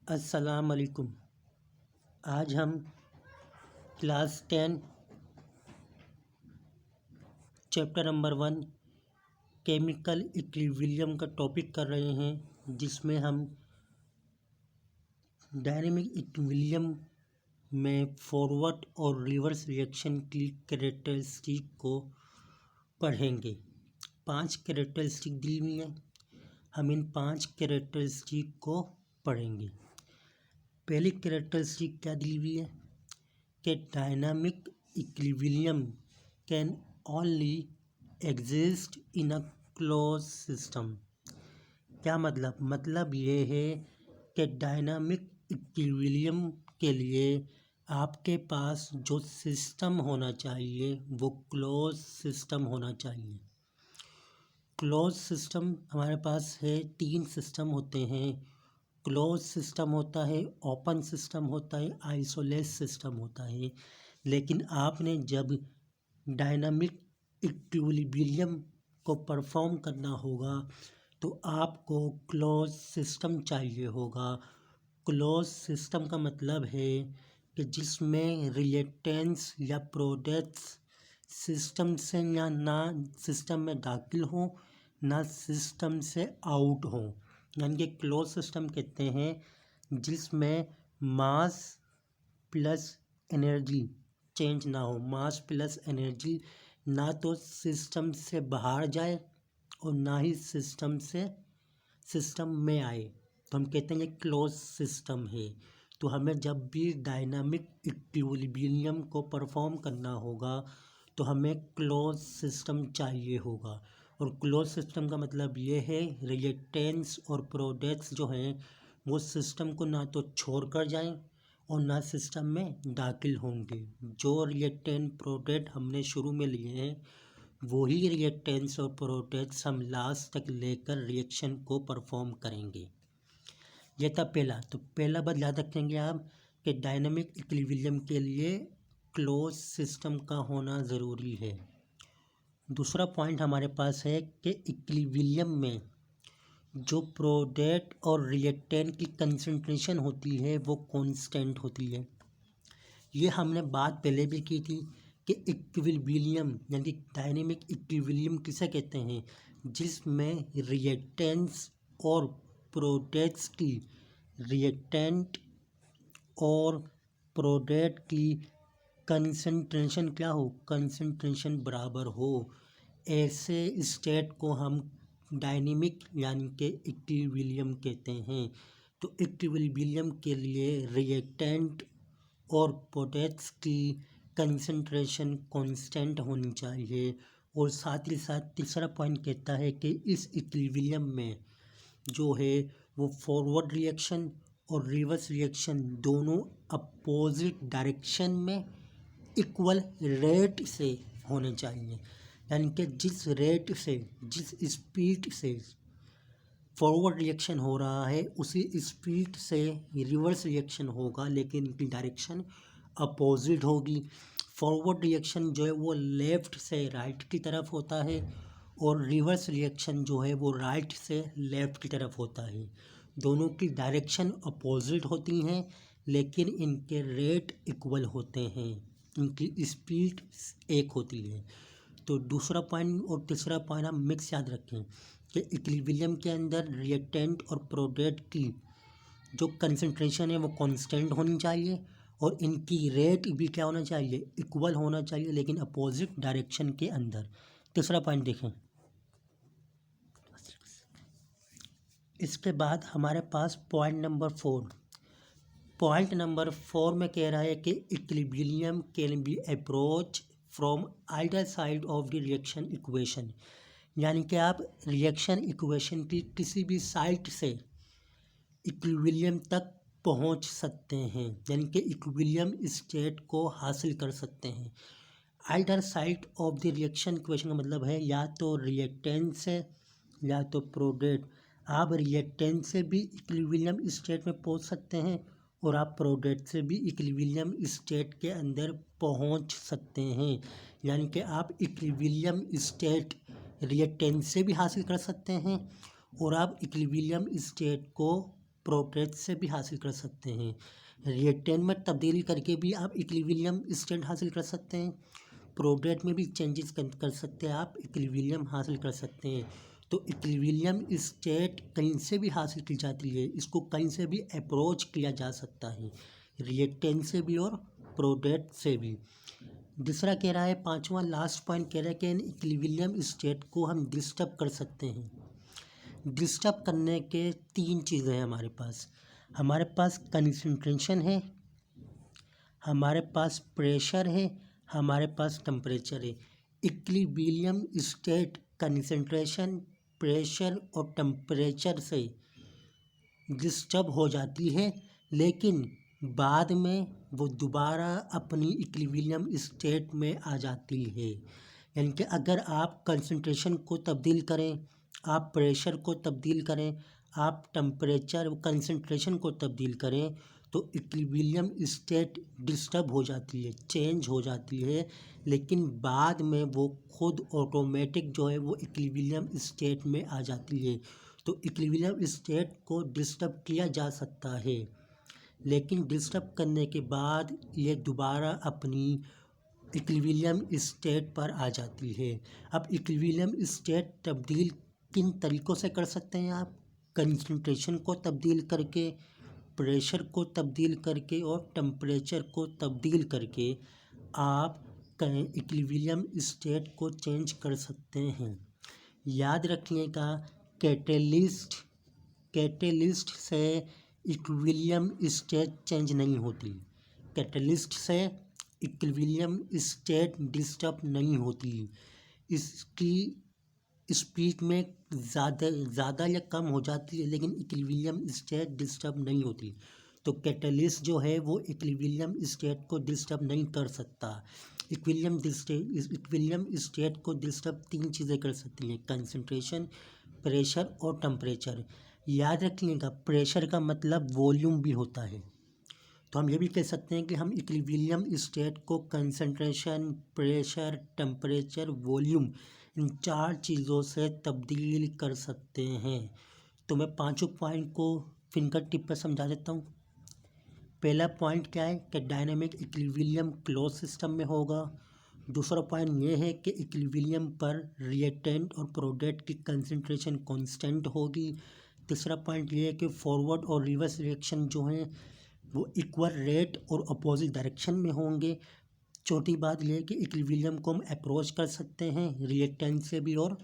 अस्सलाम वालेकुम। आज हम class 10 chapter number 1 chemical equilibrium का टॉपिक कर रहे हैं, जिसमें हम डायनेमिक इक्विलिब्रियम में फॉरवर्ड और रिवर्स रिएक्शन की कैरेक्टरिस्टिक को पढ़ेंगे। 5 कैरेक्टरिस्टिक दी हुई हैं, हम इन 5 कैरेक्टरिस्टिक को पढ़ेंगे। पहली कैरेक्टरिस्टिक क्या दी हुई है कि dynamic equilibrium can only exist in a close system. क्या मतलब ये है कि डायनामिक इक्विलिब्रियम के लिए आपके पास जो सिस्टम होना चाहिए वो क्लोज सिस्टम होना चाहिए। क्लोज सिस्टम हमारे पास है, 3 सिस्टम होते हैं। क्लोज सिस्टम होता है, ओपन सिस्टम होता है, आइसोलेट सिस्टम होता है। लेकिन आपने जब डायनामिक इक्विलिब्रियम को परफॉर्म करना होगा तो आपको क्लोज सिस्टम चाहिए होगा। क्लोज सिस्टम का मतलब है कि जिसमें रिएक्टेंट्स या प्रोडक्ट्स सिस्टम से या ना सिस्टम में दाखिल हो ना सिस्टम से आउट हो। यानी कि क्लोज सिस्टम कहते हैं जिसमें मास प्लस एनर्जी चेंज ना हो। मास प्लस एनर्जी ना तो सिस्टम से बाहर जाए और ना ही सिस्टम में आए, तो हम कहते हैं ये क्लोज सिस्टम है। तो हमें जब भी डायनामिक इक्विलिब्रियम को परफॉर्म करना होगा तो हमें क्लोज सिस्टम चाहिए होगा। और क्लोज सिस्टम का मतलब ये है रिएक्टेंट्स और प्रोडक्ट्स जो हैं वो सिस्टम को ना तो छोड़ कर जाएं और ना सिस्टम में दाखिल होंगे। जो रिएक्टेंट प्रोडक्ट हमने शुरू में लिए हैं वही रिएक्टेंट्स और प्रोडक्ट्स हम लास्ट तक लेकर रिएक्शन को परफॉर्म करेंगे। यह था पहला। तो पहला बात याद रखेंगे आप कि डायनामिक इक्विलिब्रियम के लिए क्लोज सिस्टम का होना ज़रूरी है। दूसरा पॉइंट हमारे पास है कि इक्विलिब्रियम में जो प्रोडक्ट और रिएक्टेंट की कंसंट्रेशन होती है वो कांस्टेंट होती है। ये हमने बात पहले भी की थी कि इक्विलिब्रियम यानी डायनेमिक इक्विलिब्रियम किसे कहते हैं, जिसमें रिएक्टेंट्स और प्रोडक्ट्स की रिएक्टेंट और प्रोडक्ट की कंसंट्रेशन क्या हो, कंसंट्रेशन बराबर हो। ऐसे स्टेट को हम डायनेमिक यानी कि इक्विलिब्रियम कहते हैं। तो इक्विलिब्रियम के लिए रिएक्टेंट और प्रोडक्ट्स की कंसंट्रेशन कांस्टेंट होनी चाहिए। और साथ ही साथ तीसरा पॉइंट कहता है कि इस इक्विलिब्रियम में जो है वो फॉरवर्ड रिएक्शन और रिवर्स रिएक्शन दोनों अपोजिट डायरेक्शन में इक्वल रेट से होने चाहिए। यानी कि जिस रेट से जिस स्पीड से फॉरवर्ड रिएक्शन हो रहा है उसी स्पीड से रिवर्स रिएक्शन होगा, लेकिन इनकी डायरेक्शन अपोजिट होगी। फॉरवर्ड रिएक्शन जो है वो लेफ़्ट से राइट की तरफ होता है और रिवर्स रिएक्शन जो है वो राइट से लेफ़्ट की तरफ होता है। दोनों की डायरेक्शन अपोजिट होती हैं लेकिन इनके रेट इक्वल होते हैं, इनकी स्पीड एक होती है। तो दूसरा पॉइंट और तीसरा पॉइंट हम मिक्स याद रखें कि इक्विलिब्रियम के अंदर रिएक्टेंट और प्रोडक्ट की जो कंसंट्रेशन है वो कांस्टेंट होनी चाहिए और इनकी रेट भी क्या होना चाहिए, इक्वल होना चाहिए, लेकिन अपोजिट डायरेक्शन के अंदर। तीसरा पॉइंट देखें। इसके बाद हमारे पास पॉइंट नंबर 4। पॉइंट नंबर 4 में कह रहा है कि equilibrium can be approach from either side of the reaction equation. यानी कि आप रिएक्शन इक्वेशन की किसी भी साइड से इक्विलिब्रियम तक पहुंच सकते हैं, यानी कि इक्विलिब्रियम स्टेट को हासिल कर सकते हैं। Either side of the reaction equation का मतलब है या तो रिएक्टेंट से या तो प्रोडक्ट। आप रिएक्टेंट से भी इक्विलिब्रियम स्टेट में पहुंच सकते हैं और आप प्रोडक्ट से भी इक्विलिब्रियम स्टेट के अंदर पहुंच सकते हैं। यानी कि आप इक्विलिब्रियम स्टेट रिएक्टेंट से भी हासिल कर सकते हैं और आप इक्विलिब्रियम स्टेट को प्रोग्रेस से भी हासिल कर सकते हैं। रिएक्टेंट में तब्दीली करके भी आप इक्विलिब्रियम स्टेट हासिल कर सकते हैं। प्रोग्रेस में भी चेंजेस कर सकते हैं, आप इक्विलिब्रियम हासिल कर सकते हैं। तो इक्विलिब्रियम स्टेट कहीं से भी हासिल की जाती है, इसको कहीं से भी अप्रोच किया जा सकता है, रिएक्टेंट से भी और प्रोग्रेस से भी। दूसरा कह रहा है, पांचवा लास्ट पॉइंट कह रहा है कि इन इक्विलिब्रियम स्टेट को हम डिस्टर्ब कर सकते हैं। डिस्टर्ब करने के तीन चीज़ें हैं हमारे पास कंसंट्रेशन है, हमारे पास प्रेशर है, हमारे पास टेम्परेचर है। इक्विलिब्रियम स्टेट कंसंट्रेशन, प्रेशर और टेम्परेचर से डिस्टर्ब हो जाती है, लेकिन बाद में वो दोबारा अपनी इक्विलिब्रियम स्टेट में आ जाती है। यानी कि अगर आप कंसंट्रेशन को तब्दील करें, आप प्रेशर को तब्दील करें, आप टेम्परेचर कंसंट्रेशन को तब्दील करें, तो इक्विलिब्रियम स्टेट डिस्टर्ब हो जाती है, चेंज हो जाती है, लेकिन बाद में वो खुद ऑटोमेटिक जो है वो इक्विलिब्रियम स्टेट में आ जाती है। तो इक्विलिब्रियम स्टेट को डिस्टर्ब किया जा सकता है, लेकिन डिस्टर्ब करने के बाद ये दोबारा अपनी इक्विलिब्रियम स्टेट पर आ जाती है। अब इक्विलिब्रियम स्टेट तब्दील किन तरीक़ों से कर सकते हैं आप? कंसंट्रेशन को तब्दील करके, प्रेशर को तब्दील करके और टेम्परेचर को तब्दील करके आप इक्विलिब्रियम स्टेट को चेंज कर सकते हैं। याद रखिएगा, कैटेलिस्ट से इक्विलिब्रियम स्टेट चेंज नहीं होती, कैटेलिस्ट से इक्विलिब्रियम स्टेट डिस्टर्ब नहीं होती। इसकी स्पीड में ज़्यादा या कम हो जाती है, लेकिन इक्विलिब्रियम स्टेट डिस्टर्ब नहीं होती। तो कैटेलिस्ट जो है वो इक्विलिब्रियम स्टेट को डिस्टर्ब नहीं कर सकता। इक्विलिब्रियम स्टेट को डिस्टर्ब तीन चीज़ें कर सकती हैं, कंसंट्रेशन, प्रेशर और टेम्परेचर। याद रखिएगा, प्रेशर का मतलब वॉल्यूम भी होता है। तो हम ये भी कह सकते हैं कि हम इक्विलिब्रियम स्टेट को कंसंट्रेशन, प्रेशर, टेम्परेचर, वॉल्यूम, इन चार चीज़ों से तब्दील कर सकते हैं। तो मैं पांचों पॉइंट को फिंगर टिप पर समझा देता हूँ। पहला पॉइंट क्या है कि डायनामिक इक्विलिब्रियम क्लोज सिस्टम में होगा। दूसरा पॉइंट ये है कि इक्विलिब्रियम पर रिएक्टेंट और प्रोडक्ट की कंसंट्रेशन कांस्टेंट होगी। तीसरा पॉइंट ये है कि फॉरवर्ड और रिवर्स रिएक्शन जो हैं वो इक्वल रेट और अपोजिट डायरेक्शन में होंगे। चौथी बात यह है कि इक्विलिब्रियम को हम अप्रोच कर सकते हैं रिएक्टेंट से भी और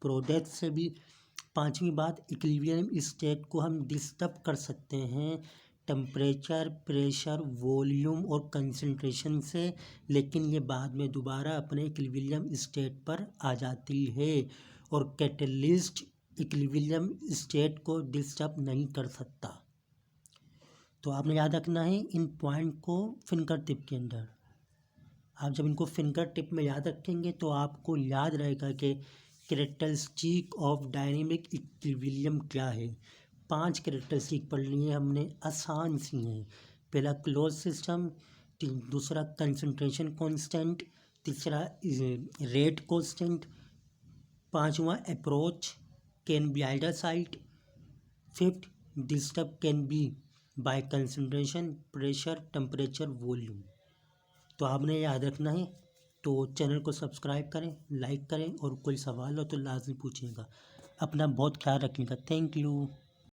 प्रोडक्ट से भी। पांचवी बात, इक्विलिब्रियम स्टेट को हम डिस्टर्ब कर सकते हैं टेम्परेचर, प्रेशर, वॉल्यूम और कंसंट्रेशन से, लेकिन ये बाद में दोबारा अपने इक्विलिब्रियम स्टेट पर आ जाती है। और कैटेलिस्ट इक्विलिब्रियम स्टेट को डिस्टर्ब नहीं कर सकता। तो आपने याद रखना है इन पॉइंट को फिंगर टिप के अंदर। आप जब इनको फिंगर टिप में याद रखेंगे तो आपको याद रहेगा कि कैरेक्टरिस्टिक ऑफ डायनेमिक इक्विलिब्रियम क्या है। 5 कैरेक्टरिस्टिक पढ़ लिए हमने, आसान सी हैं। पहला क्लोज सिस्टम, दूसरा कंसंट्रेशन कांस्टेंट, तीसरा रेट कांस्टेंट, पांचवा approach can be either side, fifth disturb can be by concentration, pressure, temperature, volume. तो आपने याद रखना है। तो चैनल को सब्सक्राइब करें, लाइक करें और कोई सवाल हो तो लाजमी पूछिएगा। अपना बहुत ख्याल रखिएगा। Thank you.